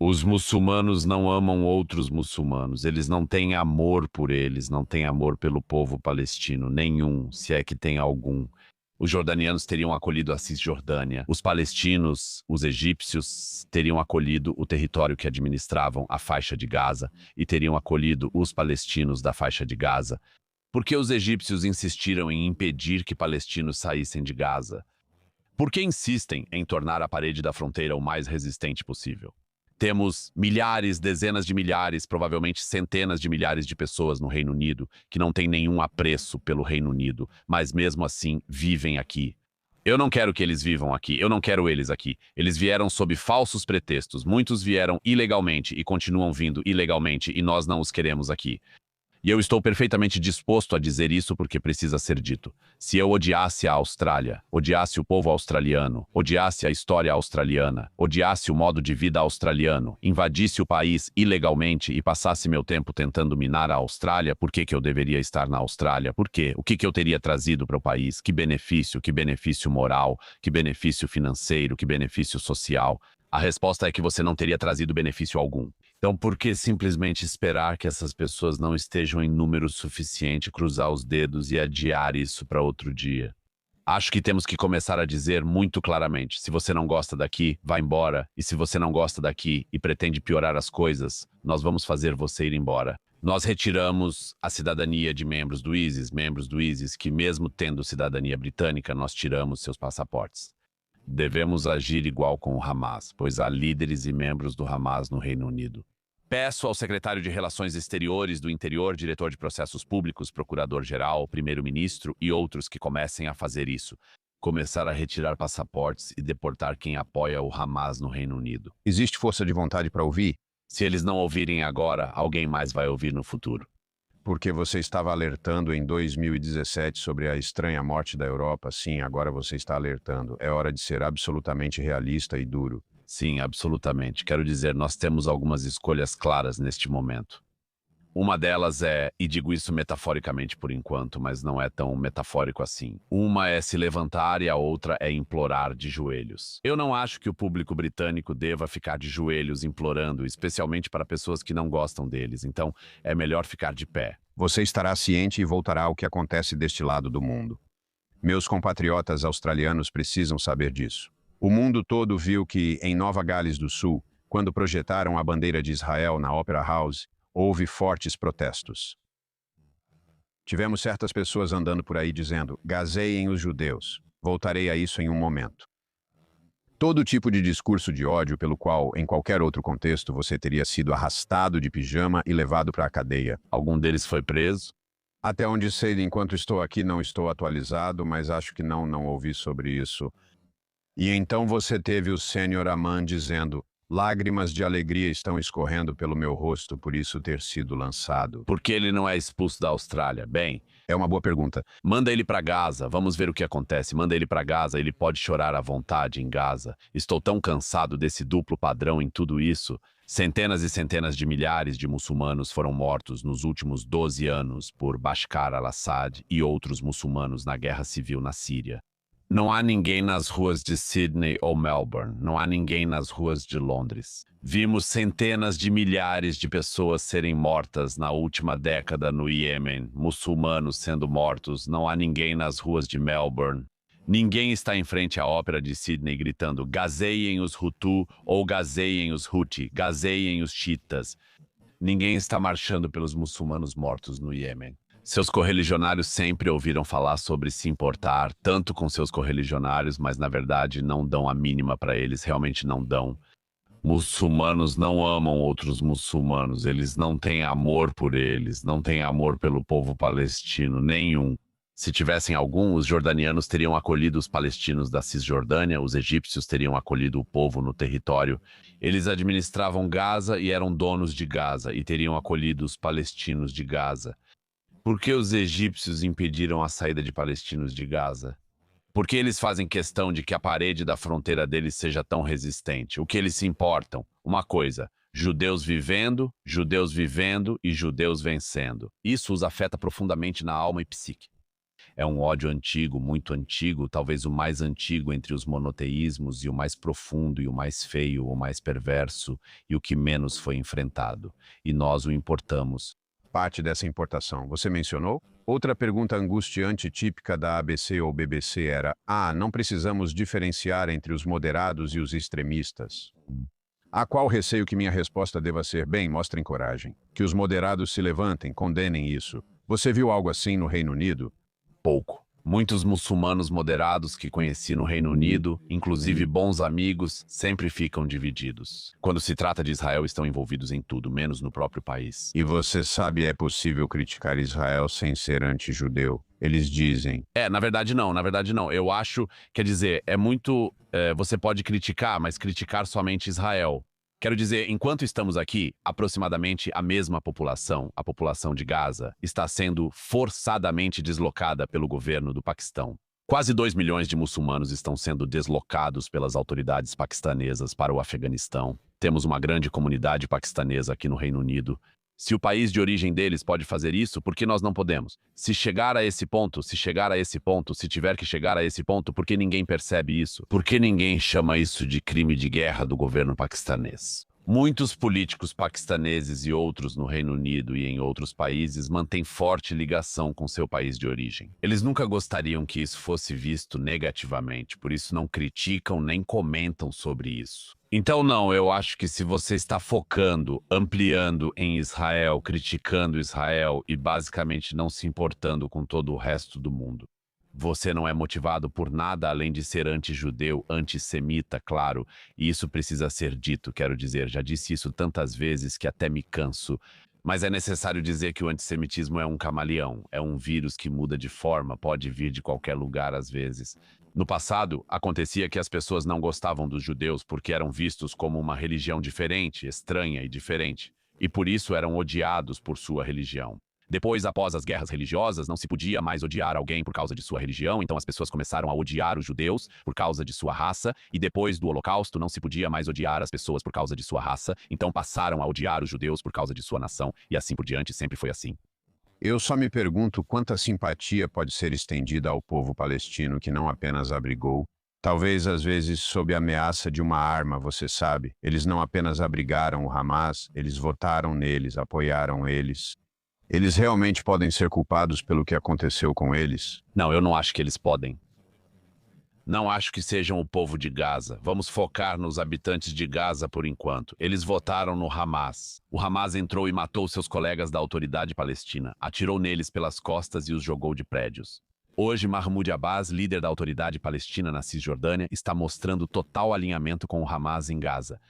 Os muçulmanos não amam outros muçulmanos, eles não têm amor por eles, não têm amor pelo povo palestino, nenhum, se é que tem algum. Os jordanianos teriam acolhido a Cisjordânia, os palestinos, os egípcios, teriam acolhido o território que administravam, a faixa de Gaza, e teriam acolhido os palestinos da faixa de Gaza. Por que os egípcios insistiram em impedir que palestinos saíssem de Gaza? Por que insistem em tornar a parede da fronteira o mais resistente possível? Temos milhares, dezenas de milhares, provavelmente centenas de milhares de pessoas no Reino Unido que não têm nenhum apreço pelo Reino Unido, mas mesmo assim vivem aqui. Eu não quero que eles vivam aqui, eu não quero eles aqui. Eles vieram sob falsos pretextos, muitos vieram ilegalmente e continuam vindo ilegalmente e nós não os queremos aqui. E eu estou perfeitamente disposto a dizer isso porque precisa ser dito. Se eu odiasse a Austrália, odiasse o povo australiano, odiasse a história australiana, odiasse o modo de vida australiano, invadisse o país ilegalmente e passasse meu tempo tentando minar a Austrália, por que eu deveria estar na Austrália? Por quê? O que eu teria trazido para o país? Que benefício moral, que benefício financeiro, que benefício social? A resposta é que você não teria trazido benefício algum. Então, por que simplesmente esperar que essas pessoas não estejam em número suficiente, cruzar os dedos e adiar isso para outro dia? Acho que temos que começar a dizer muito claramente: se você não gosta daqui, vá embora. E se você não gosta daqui e pretende piorar as coisas, nós vamos fazer você ir embora. Nós retiramos a cidadania de membros do ISIS que, mesmo tendo cidadania britânica, nós tiramos seus passaportes. Devemos agir igual com o Hamas, pois há líderes e membros do Hamas no Reino Unido. Peço ao secretário de Relações Exteriores do Interior, diretor de Processos Públicos, procurador-geral, primeiro-ministro e outros que comecem a fazer isso. Começar a retirar passaportes e deportar quem apoia o Hamas no Reino Unido. Existe força de vontade para ouvir? Se eles não ouvirem agora, alguém mais vai ouvir no futuro. Porque você estava alertando em 2017 sobre a estranha morte da Europa. Sim, agora você está alertando. É hora de ser absolutamente realista e duro. Sim, absolutamente. Quero dizer, nós temos algumas escolhas claras neste momento. Uma delas é, e digo isso metaforicamente por enquanto, mas não é tão metafórico assim. Uma é se levantar e a outra é implorar de joelhos. Eu não acho que o público britânico deva ficar de joelhos implorando, especialmente para pessoas que não gostam deles. Então, é melhor ficar de pé. Você estará ciente e voltará ao que acontece deste lado do mundo. Meus compatriotas australianos precisam saber disso. O mundo todo viu que, em Nova Gales do Sul, quando projetaram a bandeira de Israel na Opera House, houve fortes protestos. Tivemos certas pessoas andando por aí dizendo: "Gazeiem os judeus". Voltarei a isso em um momento. Todo tipo de discurso de ódio pelo qual, em qualquer outro contexto, você teria sido arrastado de pijama e levado para a cadeia. Algum deles foi preso? Até onde sei, enquanto estou aqui, não estou atualizado, mas acho que não ouvi sobre isso. E então você teve o Sr. Aman dizendo: "Lágrimas de alegria estão escorrendo pelo meu rosto por isso ter sido lançado". Por que ele não é expulso da Austrália? Bem, É uma boa pergunta. manda ele para Gaza, vamos ver o que acontece. Manda ele para Gaza, ele pode chorar à vontade em Gaza. Estou tão cansado desse duplo padrão em tudo isso. Centenas e centenas de milhares de muçulmanos foram mortos nos últimos 12 anos por Bashar al-Assad e outros muçulmanos na guerra civil na Síria. Não há ninguém nas ruas de Sydney ou Melbourne, não há ninguém nas ruas de Londres. Vimos centenas de milhares de pessoas serem mortas na última década no Iêmen, muçulmanos sendo mortos, não há ninguém nas ruas de Melbourne. Ninguém está em frente à ópera de Sydney gritando: "Gazeiem os Hutu" ou "Gazeiem os Houthi", "Gazeiem os Chiitas". Ninguém está marchando pelos muçulmanos mortos no Iêmen. Seus correligionários sempre ouviram falar sobre se importar, tanto com seus correligionários, mas na verdade não dão a mínima para eles, realmente não dão. Muçulmanos não amam outros muçulmanos, eles não têm amor por eles, não têm amor pelo povo palestino, nenhum. Se tivessem algum, os jordanianos teriam acolhido os palestinos da Cisjordânia, os egípcios teriam acolhido o povo no território. Eles administravam Gaza e eram donos de Gaza, e teriam acolhido os palestinos de Gaza. Por que os egípcios impediram a saída de palestinos de Gaza? Por que eles fazem questão de que a parede da fronteira deles seja tão resistente? O que eles se importam? Uma coisa: judeus vivendo e judeus vencendo. Isso os afeta profundamente na alma e psique. É um ódio antigo, muito antigo, talvez o mais antigo entre os monoteísmos e o mais profundo e o mais feio, o mais perverso e o que menos foi enfrentado. E nós o importamos. Parte dessa importação, você mencionou? Outra pergunta angustiante típica da ABC ou BBC era: não precisamos diferenciar entre os moderados e os extremistas. A qual receio que minha resposta deva ser: bem, mostrem coragem. Que os moderados se levantem, condenem isso. Você viu algo assim no Reino Unido? Pouco. Muitos muçulmanos moderados que conheci no Reino Unido, inclusive bons amigos, sempre ficam divididos. Quando se trata de Israel, estão envolvidos em tudo, menos no próprio país. E você sabe, é possível criticar Israel sem ser anti-judeu. Eles dizem. Na verdade não. Eu acho, quer dizer, você pode criticar, mas criticar somente Israel. Quero dizer, enquanto estamos aqui, aproximadamente a mesma população, a população de Gaza, está sendo forçadamente deslocada pelo governo do Paquistão. Quase 2 milhões de muçulmanos estão sendo deslocados pelas autoridades paquistanesas para o Afeganistão. Temos uma grande comunidade paquistanesa aqui no Reino Unido. Se o país de origem deles pode fazer isso, por que nós não podemos? Se chegar a esse ponto, se tiver que chegar a esse ponto, por que ninguém percebe isso? Por que ninguém chama isso de crime de guerra do governo paquistanês? Muitos políticos paquistaneses e outros no Reino Unido e em outros países mantêm forte ligação com seu país de origem. Eles nunca gostariam que isso fosse visto negativamente, por isso não criticam nem comentam sobre isso. Então não, eu acho que se você está focando, ampliando em Israel, criticando Israel e basicamente não se importando com todo o resto do mundo, você não é motivado por nada além de ser anti-judeu, antissemita, claro, e isso precisa ser dito, quero dizer, já disse isso tantas vezes que até me canso, mas é necessário dizer que o antissemitismo é um camaleão, é um vírus que muda de forma, pode vir de qualquer lugar às vezes. No passado, acontecia que as pessoas não gostavam dos judeus porque eram vistos como uma religião diferente, estranha e diferente, e por isso eram odiados por sua religião. Depois, após as guerras religiosas, não se podia mais odiar alguém por causa de sua religião, então as pessoas começaram a odiar os judeus por causa de sua raça, e depois do Holocausto não se podia mais odiar as pessoas por causa de sua raça, então passaram a odiar os judeus por causa de sua nação, e assim por diante, sempre foi assim. Eu só me pergunto quanta simpatia pode ser estendida ao povo palestino que não apenas abrigou, talvez às vezes sob a ameaça de uma arma, você sabe. Eles não apenas abrigaram o Hamas, eles votaram neles, apoiaram eles. Eles realmente podem ser culpados pelo que aconteceu com eles? Não, eu não acho que eles podem. Não acho que sejam o povo de Gaza. Vamos focar nos habitantes de Gaza por enquanto. Eles votaram no Hamas. O Hamas entrou e matou seus colegas da autoridade palestina, atirou neles pelas costas e os jogou de prédios. Hoje, Mahmoud Abbas, líder da autoridade palestina na Cisjordânia, está mostrando total alinhamento com o Hamas em Gaza.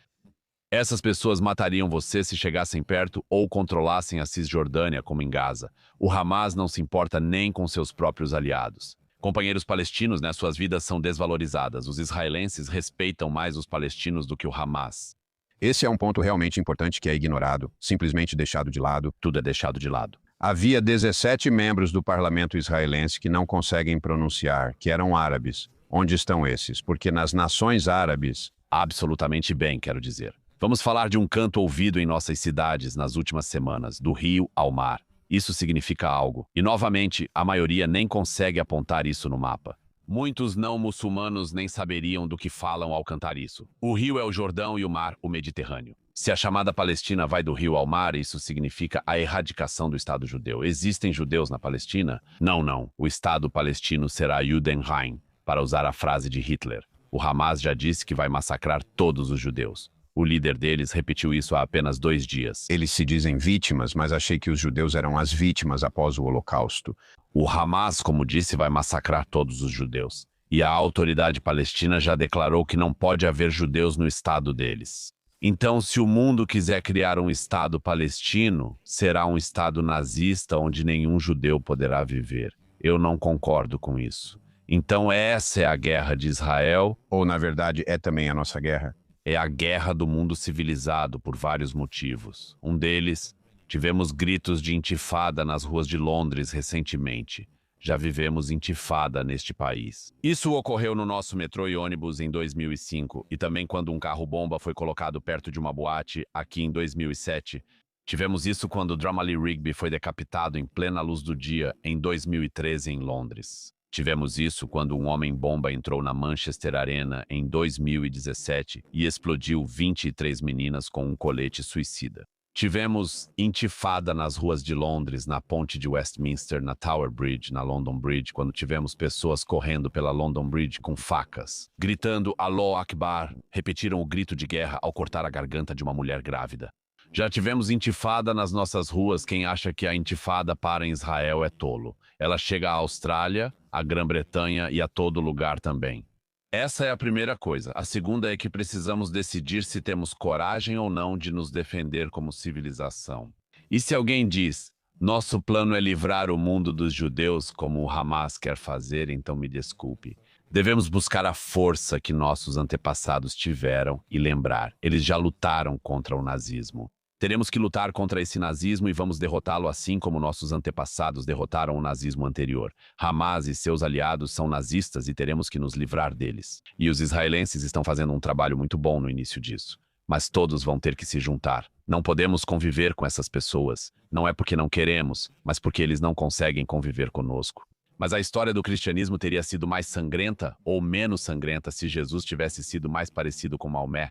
Essas pessoas matariam você se chegassem perto ou controlassem a Cisjordânia, como em Gaza. O Hamas não se importa nem com seus próprios aliados. Companheiros palestinos, né, suas vidas são desvalorizadas. Os israelenses respeitam mais os palestinos do que o Hamas. Esse é um ponto realmente importante que é ignorado, simplesmente deixado de lado. Tudo é deixado de lado. Havia 17 membros do parlamento israelense que não conseguem pronunciar, que eram árabes. Onde estão esses? Porque nas nações árabes... Absolutamente bem, quero dizer. Vamos falar de um canto ouvido em nossas cidades nas últimas semanas, do rio ao mar. Isso significa algo. E, novamente, a maioria nem consegue apontar isso no mapa. Muitos não muçulmanos nem saberiam do que falam ao cantar isso. O rio é o Jordão e o mar, o Mediterrâneo. Se a chamada Palestina vai do rio ao mar, isso significa a erradicação do Estado judeu. Existem judeus na Palestina? Não. O Estado palestino será Judenrein, para usar a frase de Hitler. O Hamas já disse que vai massacrar todos os judeus. O líder deles repetiu isso há apenas 2 dias. Eles se dizem vítimas, mas achei que os judeus eram as vítimas após o Holocausto. O Hamas, como disse, vai massacrar todos os judeus. E a autoridade palestina já declarou que não pode haver judeus no estado deles. Então, se o mundo quiser criar um estado palestino, será um estado nazista onde nenhum judeu poderá viver. Eu não concordo com isso. Então essa é a guerra de Israel. Ou, na verdade, é também a nossa guerra. É a guerra do mundo civilizado por vários motivos. Um deles, tivemos gritos de intifada nas ruas de Londres recentemente. Já vivemos intifada neste país. Isso ocorreu no nosso metrô e ônibus em 2005 e também quando um carro-bomba foi colocado perto de uma boate aqui em 2007. Tivemos isso quando Dramali Rigby foi decapitado em plena luz do dia em 2013 em Londres. Tivemos isso quando um homem-bomba entrou na Manchester Arena em 2017 e explodiu 23 meninas com um colete suicida. Tivemos intifada nas ruas de Londres, na ponte de Westminster, na Tower Bridge, na London Bridge, quando tivemos pessoas correndo pela London Bridge com facas, gritando Allahu Akbar, repetiram o grito de guerra ao cortar a garganta de uma mulher grávida. Já tivemos intifada nas nossas ruas. Quem acha que a intifada para em Israel é tolo. Ela chega à Austrália, à Grã-Bretanha e a todo lugar também. Essa é a primeira coisa. A segunda é que precisamos decidir se temos coragem ou não de nos defender como civilização. E se alguém diz, nosso plano é livrar o mundo dos judeus como o Hamas quer fazer, então me desculpe. Devemos buscar a força que nossos antepassados tiveram e lembrar, eles já lutaram contra o nazismo. Teremos que lutar contra esse nazismo e vamos derrotá-lo assim como nossos antepassados derrotaram o nazismo anterior. Hamas e seus aliados são nazistas e teremos que nos livrar deles. E os israelenses estão fazendo um trabalho muito bom no início disso. Mas todos vão ter que se juntar. Não podemos conviver com essas pessoas. Não é porque não queremos, mas porque eles não conseguem conviver conosco. Mas a história do cristianismo teria sido mais sangrenta ou menos sangrenta se Jesus tivesse sido mais parecido com Maomé?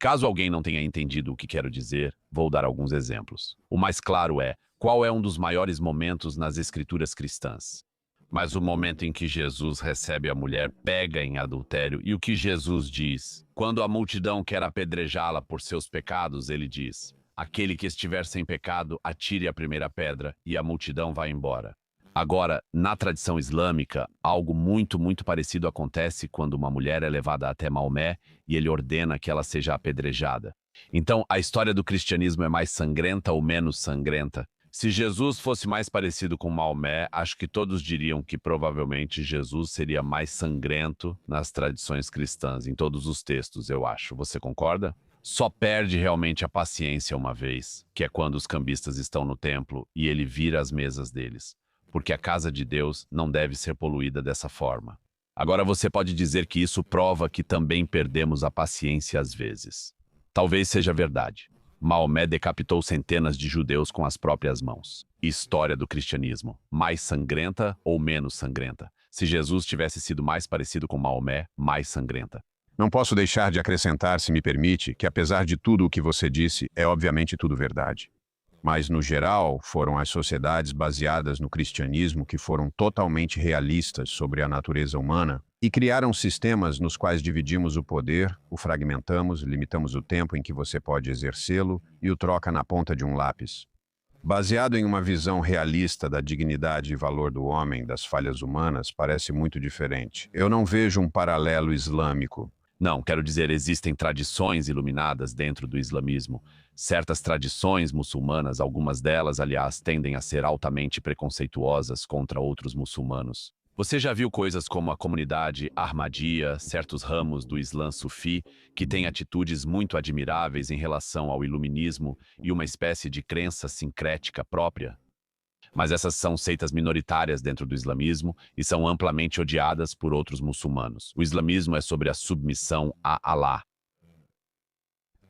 Caso alguém não tenha entendido o que quero dizer, vou dar alguns exemplos. O mais claro é, qual é um dos maiores momentos nas escrituras cristãs? Mas o momento em que Jesus recebe a mulher pega em adultério e o que Jesus diz? Quando a multidão quer apedrejá-la por seus pecados, ele diz, aquele que estiver sem pecado, atire a primeira pedra e a multidão vai embora. Agora, na tradição islâmica, algo muito parecido acontece quando uma mulher é levada até Maomé e ele ordena que ela seja apedrejada. Então, a história do cristianismo é mais sangrenta ou menos sangrenta? Se Jesus fosse mais parecido com Maomé, acho que todos diriam que provavelmente Jesus seria mais sangrento nas tradições cristãs, em todos os textos, eu acho. Você concorda? Só perde realmente a paciência uma vez, que é quando os cambistas estão no templo e ele vira as mesas deles. Porque a casa de Deus não deve ser poluída dessa forma. Agora você pode dizer que isso prova que também perdemos a paciência às vezes. Talvez seja verdade. Maomé decapitou centenas de judeus com as próprias mãos. História do cristianismo. Mais sangrenta ou menos sangrenta? Se Jesus tivesse sido mais parecido com Maomé, mais sangrenta. Não posso deixar de acrescentar, se me permite, que apesar de tudo o que você disse, é obviamente tudo verdade. Mas, no geral, foram as sociedades baseadas no cristianismo que foram totalmente realistas sobre a natureza humana e criaram sistemas nos quais dividimos o poder, o fragmentamos, limitamos o tempo em que você pode exercê-lo e o troca na ponta de um lápis. Baseado em uma visão realista da dignidade e valor do homem, das falhas humanas, parece muito diferente. Eu não vejo um paralelo islâmico. Não, quero dizer, existem tradições iluminadas dentro do islamismo. Certas tradições muçulmanas, algumas delas, aliás, tendem a ser altamente preconceituosas contra outros muçulmanos. Você já viu coisas como a comunidade Ahmadiyya, certos ramos do Islã Sufi, que têm atitudes muito admiráveis em relação ao iluminismo e uma espécie de crença sincrética própria? Mas essas são seitas minoritárias dentro do islamismo e são amplamente odiadas por outros muçulmanos. O islamismo é sobre a submissão a Allah.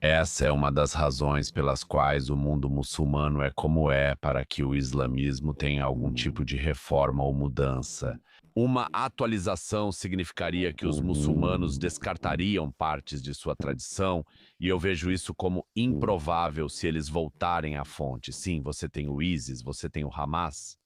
Essa é uma das razões pelas quais o mundo muçulmano é como é, para que o islamismo tenha algum tipo de reforma ou mudança. Uma atualização significaria que os muçulmanos descartariam partes de sua tradição, e eu vejo isso como improvável se eles voltarem à fonte. Sim, você tem o ISIS, você tem o Hamas,